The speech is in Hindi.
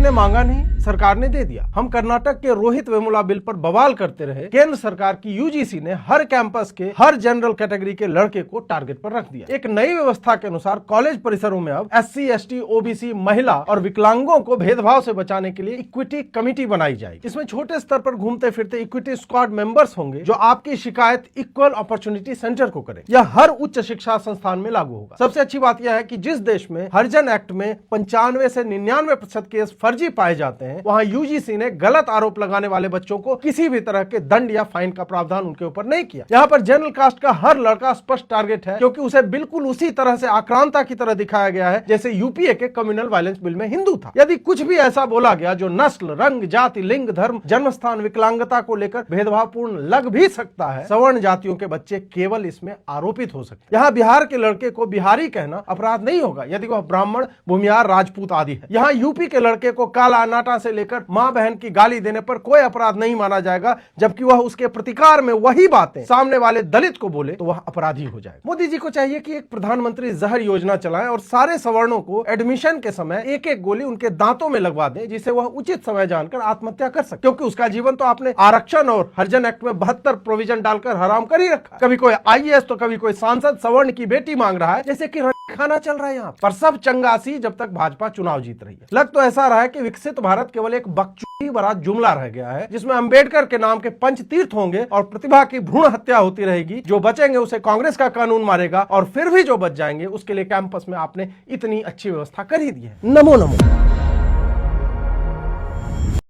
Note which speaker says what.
Speaker 1: ने मांगा नहीं, सरकार ने दे दिया। हम कर्नाटक के रोहित वेमुला बिल पर बवाल करते रहे, केंद्र सरकार की यूजीसी ने हर कैंपस के हर जनरल कैटेगरी के लड़के को टारगेट पर रख दिया। एक नई व्यवस्था के अनुसार कॉलेज परिसरों में अब SC, ST, OBC, महिला और विकलांगों को भेदभाव से बचाने के लिए इक्विटी कमेटी बनाई जाएगी। इसमें छोटे स्तर पर घूमते फिरते इक्विटी स्क्वाड मेंबर्स होंगे जो आपकी शिकायत इक्वल अपॉर्चुनिटी सेंटर को करें। यह हर उच्च शिक्षा संस्थान में लागू होगा। सबसे अच्छी बात यह है कि जिस देश में हरिजन एक्ट में 95 से 99% केस फर्जी पाए जाते हैं, वहां यूजीसी ने गलत आरोप लगाने वाले बच्चों को किसी भी तरह के दंड या फाइन का प्रावधान उनके ऊपर नहीं किया। यहाँ पर जनरल कास्ट का हर लड़का स्पष्ट टारगेट है, क्योंकि उसे बिल्कुल उसी तरह से आक्रांता की तरह दिखाया गया है जैसे यूपीए के कम्युनल वायलेंस बिल में हिंदू था। यदि कुछ भी ऐसा बोला गया जो नस्ल, रंग, जाति, लिंग, धर्म, जन्मस्थान, विकलांगता को लेकर भेदभावपूर्ण लग भी सकता है, सवर्ण जातियों के बच्चे केवल इसमें आरोपित हो सकते हैं। यहाँ बिहार के लड़के को बिहारी कहना अपराध नहीं होगा यदि वह ब्राह्मण, भूमियार, राजपूत आदि है। यहाँ यूपी के लड़के को काला, नाटा से लेकर मां बहन की गाली देने पर कोई अपराध नहीं माना जाएगा, जबकि वह उसके प्रतिकार में वही बातें सामने वाले दलित को बोले तो वह अपराधी हो जाएगा। मोदी जी को चाहिए कि एक प्रधानमंत्री जहर योजना चलाएं और सारे सवर्णों को एडमिशन के समय एक एक गोली उनके दांतों में लगवा दें, जिसे वह उचित समय जानकर आत्महत्या कर सके, क्योंकि उसका जीवन तो आपने आरक्षण और हरिजन एक्ट में 72 प्रोविजन डालकर हराम कर ही रखा। कभी कोई IAS तो कभी कोई सांसद सवर्ण की बेटी मांग रहा है, जैसे कि खाना चल रहा है यहाँ पर। सब चंगासी जब तक भाजपा चुनाव जीत रही है। लग तो ऐसा रहा है कि विकसित भारत केवल एक बकचोदी भरा जुमला रह गया है, जिसमें अंबेडकर के नाम के पंचतीर्थ होंगे और प्रतिभा की भ्रूण हत्या होती रहेगी। जो बचेंगे उसे कांग्रेस का कानून मारेगा और फिर भी जो बच जाएंगे उसके लिए कैंपस में आपने इतनी अच्छी व्यवस्था कर ही दी है। नमो नमो।